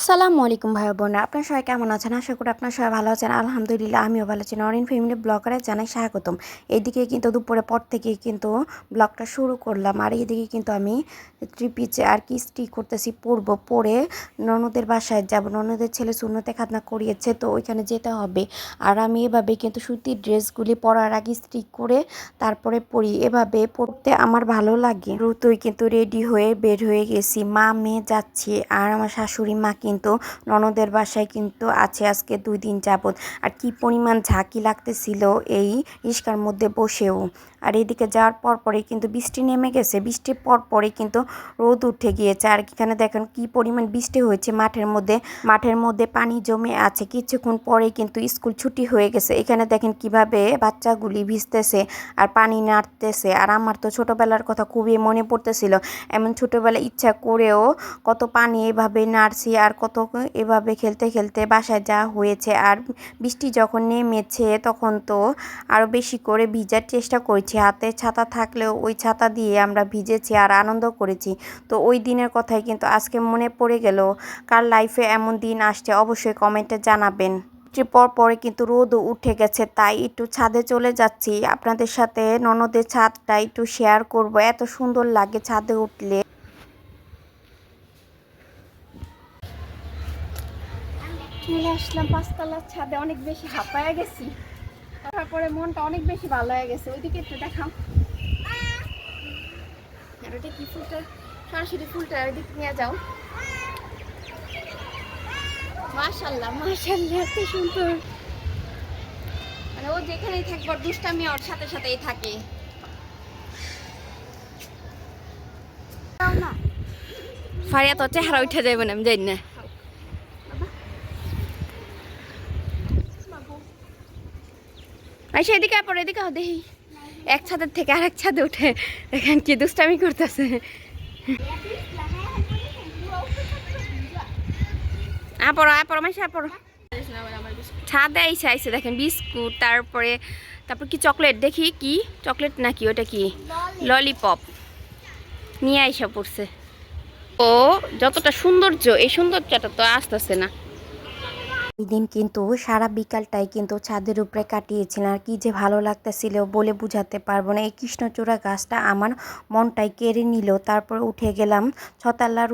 আসসালামু আলাইকুম ভাই বোনেরা, আপনারা সবাই কেমন আছেন? আশা করি আপনারা সবাই ভালো আছেন। আলহামদুলিল্লাহ আমিও ভালো আছি। নরিন ফ্যামিলি ব্লগারে জানাই স্বাগতম। এইদিকে কিন্তু দুপুরের পর থেকে কিন্তু ব্লগটা শুরু করলাম, আর এইদিকে কিন্তু আমি ট্রিপিচে আর কি স্টিক করতেছি, পরে ননদের বাসায় যাব। ননদের ছেলে সুন্নতে খাতনা করিয়েছে, তো ওইখানে যেতে হবে। আর আমি এভাবে কিন্তু সুতির ড্রেসগুলি পরার আগে স্টিক করে তারপরে পরি। এভাবে পরতে আমার ভালো লাগে। দ্রুতই কিন্তু রেডি হয়ে বের হয়ে গেছি, মা মেয়ে যাচ্ছি। আর আমার শাশুড়ি মা কিন্তু ননদের বাসায় কিন্তু আছে আজকে 2 দিন যাবত। আর কি পরিমাণ ঝাঁকি লাগতেছিল এই রিস্কার মধ্যে বসেও। আর এদিকে যাওয়ার পরেই কিন্তু বৃষ্টি নেমে গেছে। বৃষ্টির পরেই কিন্তু রোদ উঠে গিয়েছে। আর এখানে দেখেন কি পরিমাণ বৃষ্টি হয়েছে মাঠের মধ্যে পানি জমে আছে। কিছুক্ষণ পরেই কিন্তু স্কুল ছুটি হয়ে গেছে। এখানে দেখেন কিভাবে বাচ্চাগুলি ভিজতেছে আর পানি নাড়তেছে। আর আমার তো ছোটোবেলার কথা খুবই মনে পড়তেছিল। এমন ছোটোবেলা ইচ্ছা করেও কত পানি এভাবে নাড়ছি আর কত এভাবে খেলতে খেলতে বাসায় যাওয়া হয়েছে। আর বৃষ্টি যখন নেমেছে তখন তো আরও বেশি করে ভিজার চেষ্টা করেছি। হাতে ছাতা থাকলেও ওই ছাতা দিয়ে আমরা ভিজেছি আর আনন্দ করেছি। তো ওই দিনের কথাই কিন্তু আজকে মনে পড়ে গেল। কার লাইফে এমন দিন আসছে অবশ্যই কমেন্টে জানাবেন। পরে কিন্তু রোদও উঠে গেছে, তাই একটু ছাদে চলে যাচ্ছি। আপনাদের সাথে ননদের ছাদটা একটু শেয়ার করব। এত সুন্দর লাগে ছাদে উঠলে। চলে আসলাম পাঁচতলার ছাদে, অনেক বেশি হাঁপায়া গেছি। তারপরে মনটা অনেক বেশি ভালো হয়ে গেছে। ওইদিকে একটু দেখাম, আর ওইটা কি ফুলটা, সরাসরি ফুলটা ওইদিকে নিয়ে যাও। মাশাআল্লাহ মাশাআল্লাহ, এত সুন্দর। মানে ও যেখানেই থাকবে দুষ্টামি ওর সাথে সাথেই থাকে। ফারিয়া তো চেহারা উঠে যাবে না, আমি জানি না। এদিকে পরে এদিকে দেখি এক ছাদের থেকে আরেক ছাদে উঠে এখান কি দুষ্টামি করতেছে। ছাদে আইসে দেখেন বিস্কুট, তারপর কি চকলেট, দেখি কি চকলেট নাকি ওটা কি ললিপপ নিয়ে আইসা পড়ছে। ও যতটা সৌন্দর্য, এই সৌন্দর্যটা তো আসতেছে না। ওই দিন কিন্তু সারা বিকালটাই কিন্তু ছাদের উপরে কাটিয়েছিলাম। আর কি যে ভালো লাগতেছিল বলে বুঝাতে পারবো না। এই কৃষ্ণচূড়া গাছটা আমার মনটাই কেড়ে নিল। তারপর উঠে গেলাম ছতালার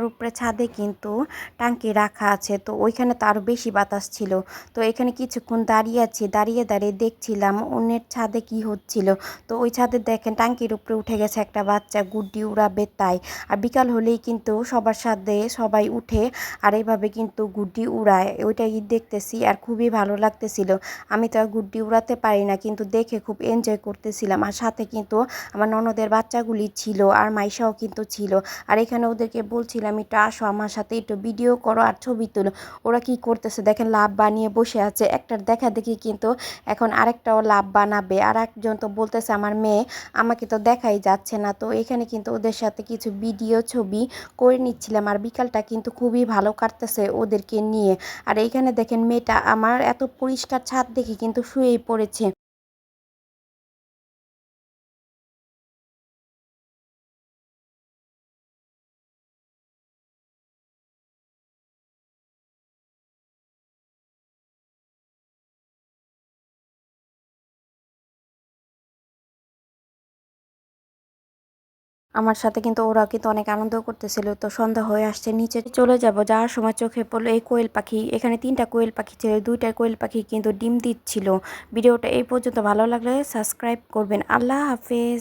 উপরে ছাদে কিন্তু টাঙ্কি রাখা আছে, তো ওইখানে তো আরও বেশি বাতাস ছিল। তো এখানে কিছুক্ষণ দাঁড়িয়ে দেখছিলাম অন্যের ছাদে কি হচ্ছিল। তো ওই ছাদে দেখেন টাঙ্কির উপরে উঠে গেছে একটা বাচ্চা, গুড্ডি উড়াবে তাই। আর বিকাল হলেই কিন্তু সবার সাথে সবাই উঠে আর এইভাবে কিন্তু গুড্ডি উড়ায়, ওইটাই দেখতেছি আর খুবই ভালো লাগতেছিল। আমি তো আর গুড্ডি উড়াতে পারি না, কিন্তু দেখে খুব এনজয় করতেছিলাম। আর সাথে কিন্তু আমার ননদের বাচ্চাগুলি ছিল আর মাইশাও কিন্তু ছিল। আর এখানে ওদেরকে বলছিলাম একটু আসো আমার সাথে, একটু ভিডিও করো আর ছবি তুলো। ওরা কি করতেছে দেখেন, লাভ বানিয়ে বসে আছে। একটার দেখা দেখি কিন্তু এখন আরেকটাও লাভ বানাবে। আর একজন তো বলতেছে আমার মেয়ে আমাকে তো দেখাই যাচ্ছে না। তো এখানে কিন্তু ওদের সাথে কিছু ভিডিও ছবি করে নিচ্ছিলাম। আর বিকালটা কিন্তু খুবই ভালো কাটতেছে ওদেরকে নিয়ে। আর এইখানে দেখেন মেয়েটা আমার এত পরিষ্কার ছাদ দেখে কিন্তু শুয়েই পড়েছে। আমার সাথে কিন্তু ওরা কিন্তু অনেক আনন্দ করতেছিল। তো সন্ধ্যা হয়ে আসছে, নিচে চলে যাব। যাওয়ার সময় চোখে পড়লো এই কোয়েল পাখি। এখানে 3টা কোয়েল পাখি ছিল, 2টা কোয়েল পাখি কিন্তু ডিম দিচ্ছিল। ভিডিওটা এই পর্যন্ত, ভালো লাগলে সাবস্ক্রাইব করবেন। আল্লাহ হাফেজ।